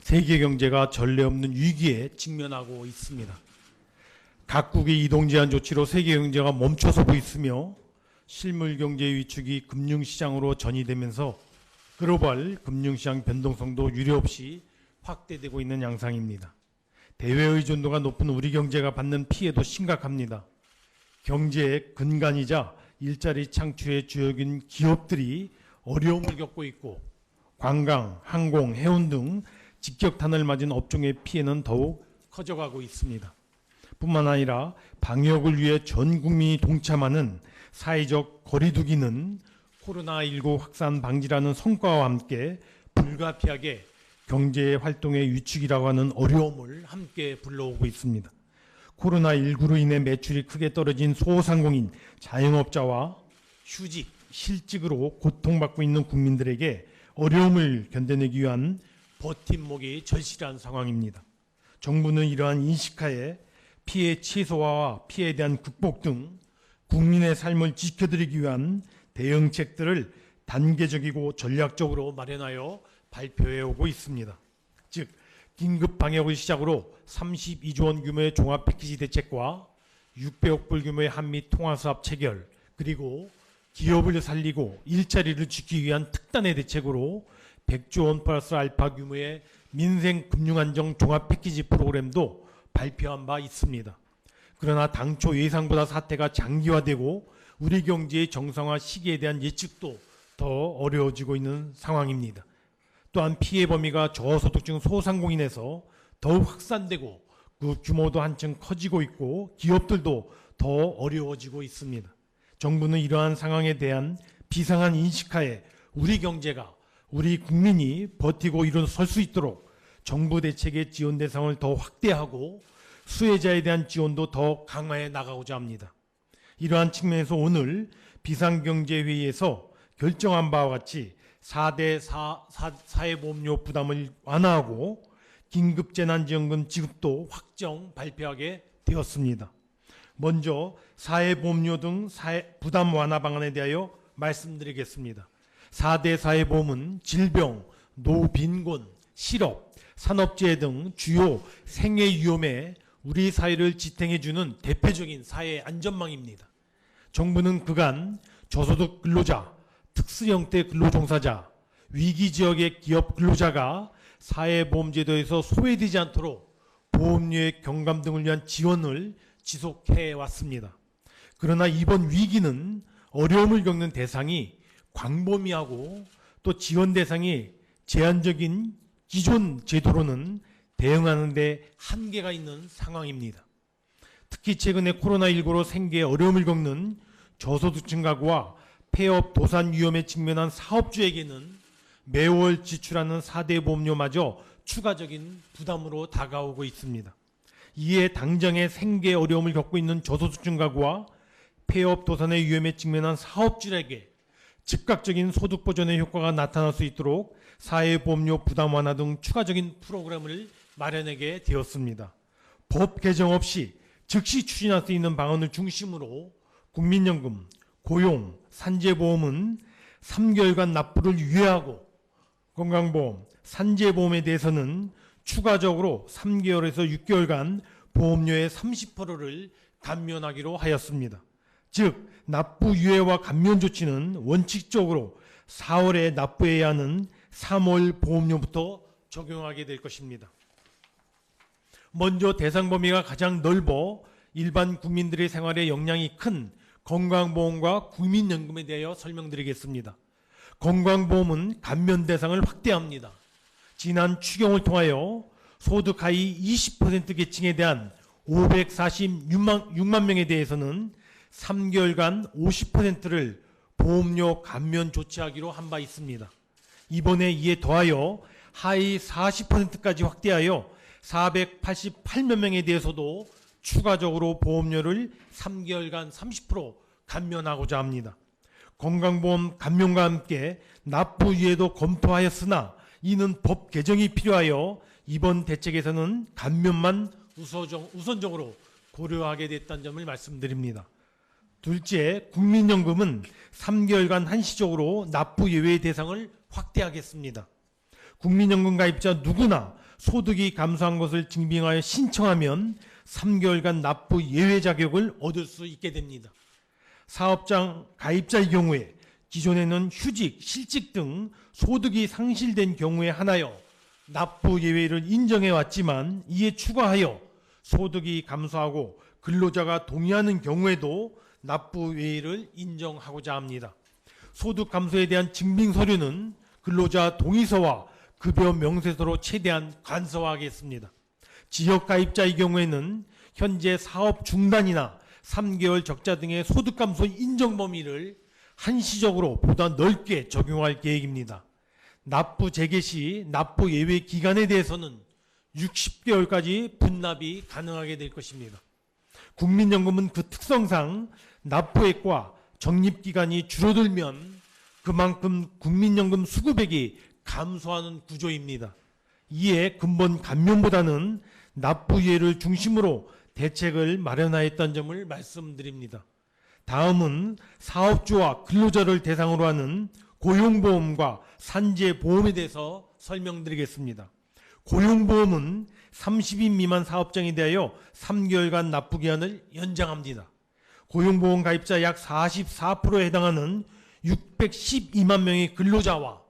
세계 경제가 전례 없는 위기에 직면하고 있습니다. 각국의 이동 제한 조치로 세계 경제가 멈춰서고 있으며 실물 경제 위축이 금융시장으로 전이되면서 글로벌 금융시장 변동성도 유례없이 확대되고 있는 양상입니다. 대외 의존도가 높은 우리 경제가 받는 피해도 심각합니다. 경제의 근간이자 일자리 창출의 주역인 기업들이 어려움을 겪고 있고 관광, 항공, 해운 등 직격탄을 맞은 업종의 피해는 더욱 커져가고 있습니다. 뿐만 아니라 방역을 위해 전 국민이 동참하는 사회적 거리두기는 코로나19 확산 방지라는 성과와 함께 불가피하게 경제 활동의 위축이라고 하는 어려움을 함께 불러오고 있습니다. 코로나19로 인해 매출이 크게 떨어진 소상공인, 자영업자와 휴직, 실직으로 고통받고 있는 국민들에게 어려움을 견뎌내기 위한 버팀목이 절실한 상황입니다. 정부는 이러한 인식하에 피해 최소화와 피해에 대한 극복 등 국민의 삶을 지켜드리기 위한 대응책들을 단계적이고 전략적으로 마련하여 발표해 오고 있습니다. 즉, 긴급 방역을 시작으로 32조 원 규모의 종합 패키지 대책과 600억 불 규모의 한미 통화사업 체결, 그리고 기업을 살리고 일자리를 지키기 위한 특단의 대책으로 100조 원 플러스 알파 규모의 민생 금융안정 종합 패키지 프로그램도 발표한 바 있습니다. 그러나 당초 예상보다 사태가 장기화되고 우리 경제의 정상화 시기에 대한 예측도 더 어려워지고 있는 상황입니다. 또한 피해 범위가 저소득층 소상공인에서 더욱 확산되고 그 규모도 한층 커지고 있고 기업들도 더 어려워지고 있습니다. 정부는 이러한 상황에 대한 비상한 인식하에 우리 경제가 우리 국민이 버티고 일어설 수 있도록 정부 대책의 지원 대상을 더 확대하고 수혜자에 대한 지원도 더 강화해 나가고자 합니다. 이러한 측면에서 오늘 비상경제회의에서 결정한 바와 같이 4대 사회보험료 부담을 완화하고 긴급재난지원금 지급도 확정 발표하게 되었습니다. 먼저 사회보험료 등 부담 완화 방안에 대하여 말씀드리겠습니다. 4대 사회보험은 질병, 노빈곤, 실업, 산업재해 등 주요 생애위험에 우리 사회를 지탱해주는 대표적인 사회 안전망입니다. 정부는 그간 저소득 근로자, 특수형태 근로종사자, 위기지역의 기업 근로자가 사회보험제도에서 소외되지 않도록 보험료의 경감 등을 위한 지원을 지속해 왔습니다. 그러나 이번 위기는 어려움을 겪는 대상이 광범위하고 또 지원 대상이 제한적인 기존 제도로는 대응하는 데 한계가 있는 상황입니다. 특히 최근에 코로나19로 생계에 어려움을 겪는 저소득층 가구와 폐업 도산 위험에 직면한 사업주에게는 매월 지출하는 4대 보험료마저 추가적인 부담으로 다가오고 있습니다. 이에 당장의 생계 어려움을 겪고 있는 저소득층 가구와 폐업 도산의 위험에 직면한 사업주에게 즉각적인 소득 보전의 효과가 나타날 수 있도록 사회보험료 부담 완화 등 추가적인 프로그램을 마련하게 되었습니다. 법 개정 없이 즉시 추진할 수 있는 방안을 중심으로 국민연금, 고용, 산재보험은 3개월간 납부를 유예하고 건강보험, 산재보험에 대해서는 추가적으로 3개월에서 6개월간 보험료의 30%를 감면하기로 하였습니다. 즉, 납부 유예와 감면 조치는 원칙적으로 4월에 납부해야 하는 3월 보험료부터 적용하게 될 것입니다. 먼저 대상 범위가 가장 넓어 일반 국민들의 생활에 영향이 큰 건강보험과 국민연금에 대하여 설명드리겠습니다. 건강보험은 감면 대상을 확대합니다. 지난 추경을 통하여 소득 하위 20% 계층에 대한 546만 명에 대해서는 3개월간 50%를 보험료 감면 조치하기로 한 바 있습니다. 이번에 이에 더하여 하위 40%까지 확대하여 488만 명에 대해서도 추가적으로 보험료를 3개월간 30% 감면하고자 합니다. 건강보험 감면과 함께 납부 유예도 검토하였으나 이는 법 개정이 필요하여 이번 대책에서는 감면만 우선적으로 고려하게 됐다는 점을 말씀드립니다. 둘째, 국민연금은 3개월간 한시적으로 납부 예외 대상을 확대하겠습니다. 국민연금 가입자 누구나 소득이 감소한 것을 증빙하여 신청하면 3개월간 납부 예외 자격을 얻을 수 있게 됩니다. 사업장 가입자의 경우에 기존에는 휴직, 실직 등 소득이 상실된 경우에 한하여 납부 예외를 인정해 왔지만 이에 추가하여 소득이 감소하고 근로자가 동의하는 경우에도 납부 예외를 인정하고자 합니다. 소득 감소에 대한 증빙 서류는 근로자 동의서와 급여 명세서로 최대한 간소화하겠습니다. 지역 가입자의 경우에는 현재 사업 중단이나 3개월 적자 등의 소득 감소 인정 범위를 한시적으로 보다 넓게 적용할 계획입니다. 납부 재개 시 납부 예외 기간에 대해서는 60개월까지 분납이 가능하게 될 것입니다. 국민연금은 그 특성상 납부액과 적립기간이 줄어들면 그만큼 국민연금 수급액이 감소하는 구조입니다. 이에 근본 감면보다는 납부예를 중심으로 대책을 마련하였다는 점을 말씀드립니다. 다음은 사업주와 근로자를 대상으로 하는 고용보험과 산재보험에 대해서 설명드리겠습니다. 고용보험은 30인 미만 사업장에 대하여 3개월간 납부기한을 연장합니다. 고용보험 가입자 약 44%에 해당하는 612만 명의 근로자와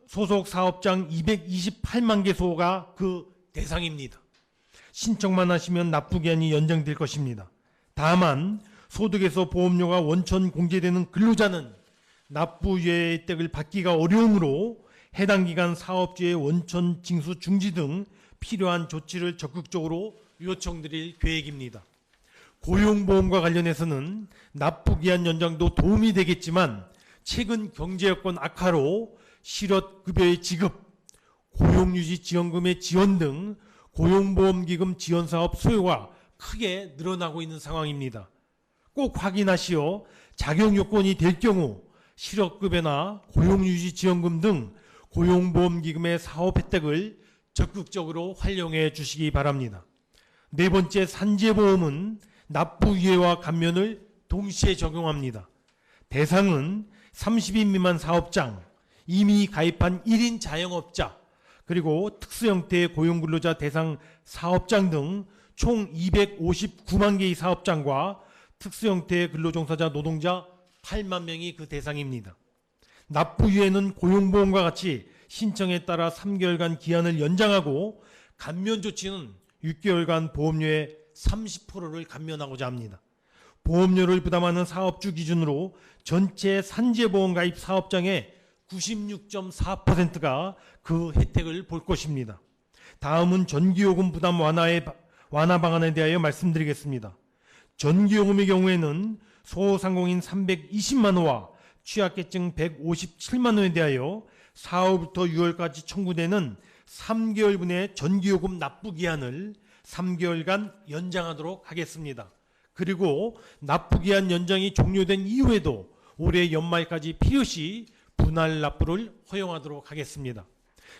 소속 사업장 228만 개소가 그 대상입니다. 신청만 하시면 납부기한이 연장될 것입니다. 다만 소득에서 보험료가 원천 공제되는 근로자는 납부유예 혜택을 받기가 어려우므로 해당 기간 사업주의 원천 징수 중지 등 필요한 조치를 적극적으로 요청드릴 계획입니다. 고용보험과 관련해서는 납부기한 연장도 도움이 되겠지만 최근 경제여건 악화로 실업급여의 지급, 고용유지지원금의 지원 등 고용보험기금 지원사업 수요가 크게 늘어나고 있는 상황입니다. 꼭 확인하시어 작용요건이 될 경우 실업급여나 고용유지지원금 등 고용보험기금의 사업 혜택을 적극적으로 활용해 주시기 바랍니다. 네 번째, 산재보험은 납부유예와 감면을 동시에 적용합니다. 대상은 30인 미만 사업장, 이미 가입한 1인 자영업자, 그리고 특수형태의 고용근로자 대상 사업장 등 총 259만 개의 사업장과 특수형태의 근로종사자 노동자 8만 명이 그 대상입니다. 납부유예는 고용보험과 같이 신청에 따라 3개월간 기한을 연장하고 감면 조치는 6개월간 보험료의 30%를 감면하고자 합니다. 보험료를 부담하는 사업주 기준으로 전체 산재보험 가입 사업장의 96.4%가 그 혜택을 볼 것입니다. 다음은 전기요금 부담 완화 방안에 대하여 말씀드리겠습니다. 전기요금의 경우에는 소상공인 320만 호와 취약계층 157만 호에 대하여 4월부터 6월까지 청구되는 3개월분의 전기요금 납부 기한을 3개월간 연장하도록 하겠습니다. 그리고 납부 기한 연장이 종료된 이후에도 올해 연말까지 필요시 분할 납부를 허용하도록 하겠습니다.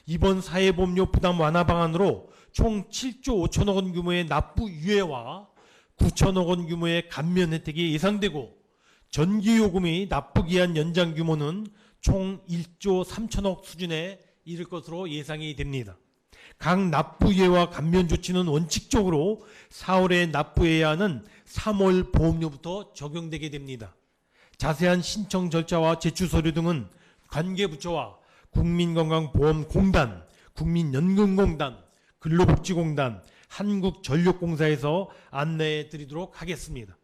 이번 사회보험료 부담 완화 방안으로 총 7조 5천억 원 규모의 납부 유예와 9천억 원 규모의 감면 혜택이 예상되고 전기요금의 납부기한 연장 규모는 총 1조 3천억 수준에 이를 것으로 예상이 됩니다. 각 납부유예와 감면 조치는 원칙적으로 4월에 납부해야 하는 3월 보험료부터 적용되게 됩니다. 자세한 신청 절차와 제출 서류 등은 관계부처와 국민건강보험공단, 국민연금공단, 근로복지공단, 한국전력공사에서 안내해 드리도록 하겠습니다.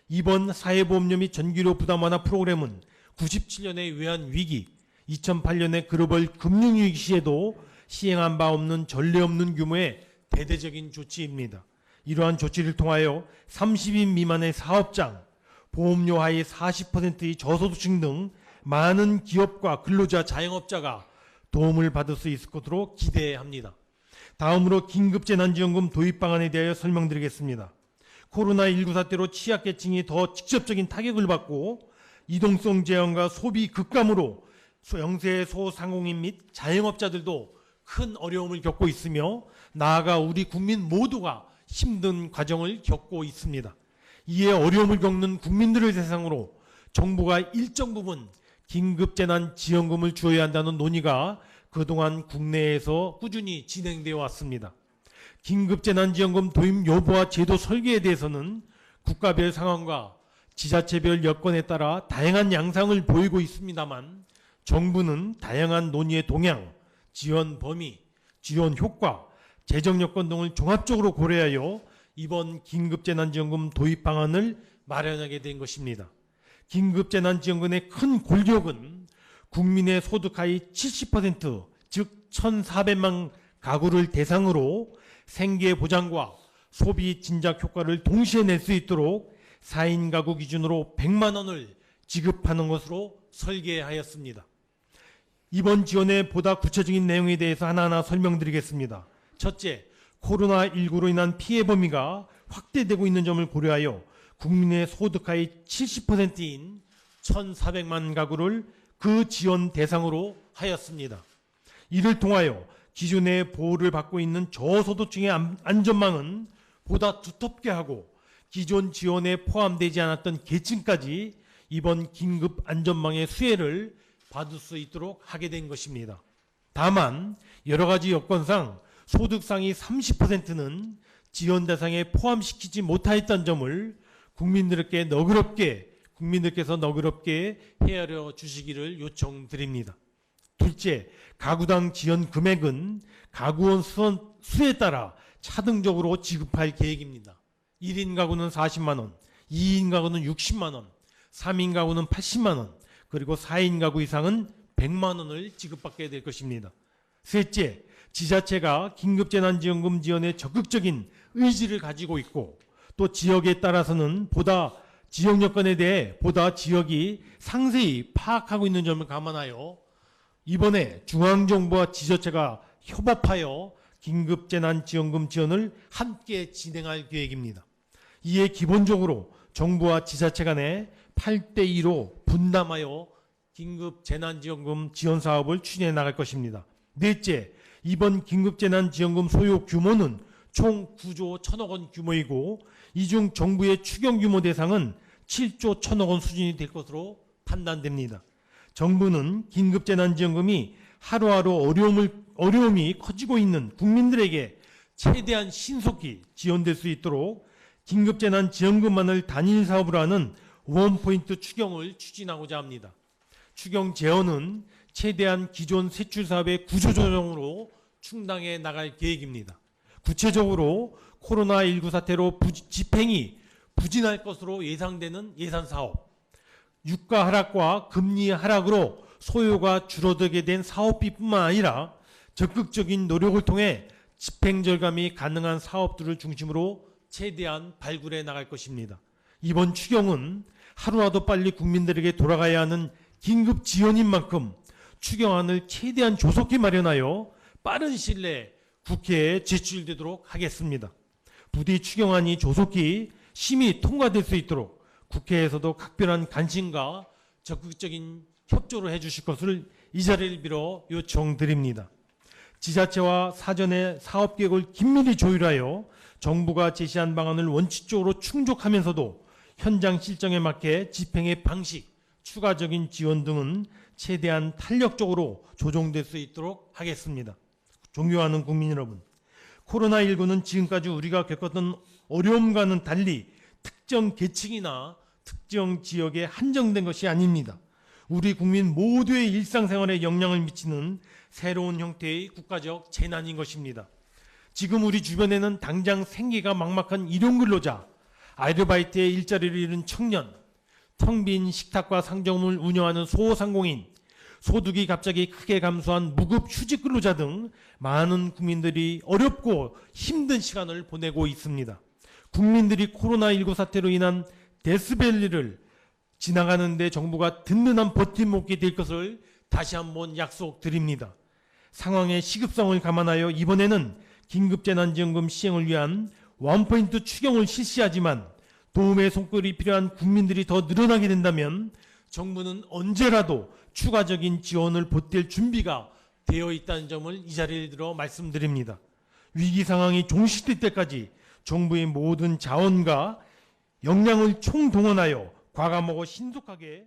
이번 사회보험료 및 전기료 부담 완화 프로그램은 97년의 외환위기, 2008년의 글로벌 금융위기 시에도 시행한 바 없는 전례 없는 규모의 대대적인 조치입니다. 이러한 조치를 통하여 30인 미만의 사업장, 보험료 하위 40%의 저소득층 등 많은 기업과 근로자, 자영업자가 도움을 받을 수 있을 것으로 기대합니다. 다음으로 긴급재난지원금 도입 방안에 대하여 설명드리겠습니다. 코로나19 사태로 취약계층이 더 직접적인 타격을 받고 이동성 제한과 소비 급감으로 영세 소상공인 및 자영업자들도 큰 어려움을 겪고 있으며 나아가 우리 국민 모두가 힘든 과정을 겪고 있습니다. 이에 어려움을 겪는 국민들을 대상으로 정부가 일정 부분 긴급재난지원금을 주어야 한다는 논의가 그동안 국내에서 꾸준히 진행되어 왔습니다. 긴급재난지원금 도입 여부와 제도 설계에 대해서는 국가별 상황과 지자체별 여건에 따라 다양한 양상을 보이고 있습니다만 정부는 다양한 논의의 동향, 지원 범위, 지원 효과, 재정 여건 등을 종합적으로 고려하여 이번 긴급재난지원금 도입 방안을 마련하게 된 것입니다. 긴급재난지원금의 큰 골격은 국민의 소득 하위 70%, 즉 1,400만 가구를 대상으로 생계 보장과 소비 진작 효과를 동시에 낼 수 있도록 4인 가구 기준으로 100만 원을 지급하는 것으로 설계하였습니다. 이번 지원의 보다 구체적인 내용에 대해서 하나하나 설명드리겠습니다. 첫째, 코로나19로 인한 피해 범위가 확대되고 있는 점을 고려하여 국민의 소득 하위 70%인 1,400만 가구를 그 지원 대상으로 하였습니다. 이를 통하여 기존의 보호를 받고 있는 저소득층의 안전망은 보다 두텁게 하고 기존 지원에 포함되지 않았던 계층까지 이번 긴급 안전망의 수혜를 받을 수 있도록 하게 된 것입니다. 다만 여러 가지 여건상 소득 상위 30%는 지원 대상에 포함시키지 못하였던 점을 국민들께서 너그럽게 헤아려 주시기를 요청드립니다. 둘째, 가구당 지원 금액은 가구원 수에 따라 차등적으로 지급할 계획입니다. 1인 가구는 40만 원, 2인 가구는 60만 원, 3인 가구는 80만 원, 그리고 4인 가구 이상은 100만 원을 지급받게 될 것입니다. 셋째, 지자체가 긴급재난지원금 지원에 적극적인 의지를 가지고 있고 또 지역에 따라서는 지역 여건에 대해 보다 지역이 상세히 파악하고 있는 점을 감안하여 이번에 중앙정부와 지자체가 협업하여 긴급재난지원금 지원을 함께 진행할 계획입니다. 이에 기본적으로 정부와 지자체 간에 8대2로 분담하여 긴급재난지원금 지원 사업을 추진해 나갈 것입니다. 넷째, 이번 긴급재난지원금 소요 규모는 총 9조 1천억 원 규모이고 이 중 정부의 추경 규모 대상은 7조 1천억 원 수준이 될 것으로 판단됩니다. 정부는 긴급재난지원금이 하루하루 어려움이 커지고 있는 국민들에게 최대한 신속히 지원될 수 있도록 긴급재난지원금만을 단일 사업으로 하는 원포인트 추경을 추진하고자 합니다. 추경 재원은 최대한 기존 세출 사업의 구조조정으로 충당해 나갈 계획입니다. 구체적으로 코로나19 사태로 집행이 부진할 것으로 예상되는 예산사업, 유가 하락과 금리 하락으로 소요가 줄어들게 된 사업비뿐만 아니라 적극적인 노력을 통해 집행 절감이 가능한 사업들을 중심으로 최대한 발굴해 나갈 것입니다. 이번 추경은 하루라도 빨리 국민들에게 돌아가야 하는 긴급 지원인 만큼 추경안을 최대한 조속히 마련하여 빠른 시일 내에 국회에 제출되도록 하겠습니다. 부디 추경안이 조속히 심의 통과될 수 있도록 국회에서도 각별한 관심과 적극적인 협조를 해주실 것을 이 자리를 빌어 요청드립니다. 지자체와 사전에 사업계획을 긴밀히 조율하여 정부가 제시한 방안을 원칙적으로 충족하면서도 현장 실정에 맞게 집행의 방식, 추가적인 지원 등은 최대한 탄력적으로 조정될 수 있도록 하겠습니다. 존경하는 국민 여러분, 코로나19는 지금까지 우리가 겪었던 어려움과는 달리 특정 계층이나 특정 지역에 한정된 것이 아닙니다. 우리 국민 모두의 일상생활에 영향을 미치는 새로운 형태의 국가적 재난인 것입니다. 지금 우리 주변에는 당장 생계가 막막한 일용근로자, 아르바이트에 일자리를 잃은 청년, 텅 빈 식탁과 상점을 운영하는 소상공인, 소득이 갑자기 크게 감소한 무급 휴직 근로자 등 많은 국민들이 어렵고 힘든 시간을 보내고 있습니다. 국민들이 코로나19 사태로 인한 데스밸리를 지나가는데 정부가 든든한 버팀목이 될 것을 다시 한번 약속드립니다. 상황의 시급성을 감안하여 이번에는 긴급재난지원금 시행을 위한 원포인트 추경을 실시하지만 도움의 손길이 필요한 국민들이 더 늘어나게 된다면 정부는 언제라도 추가적인 지원을 보탤 준비가 되어 있다는 점을 이 자리를 들어 말씀드립니다. 위기 상황이 종식될 때까지 정부의 모든 자원과 역량을 총동원하여 과감하고 신속하게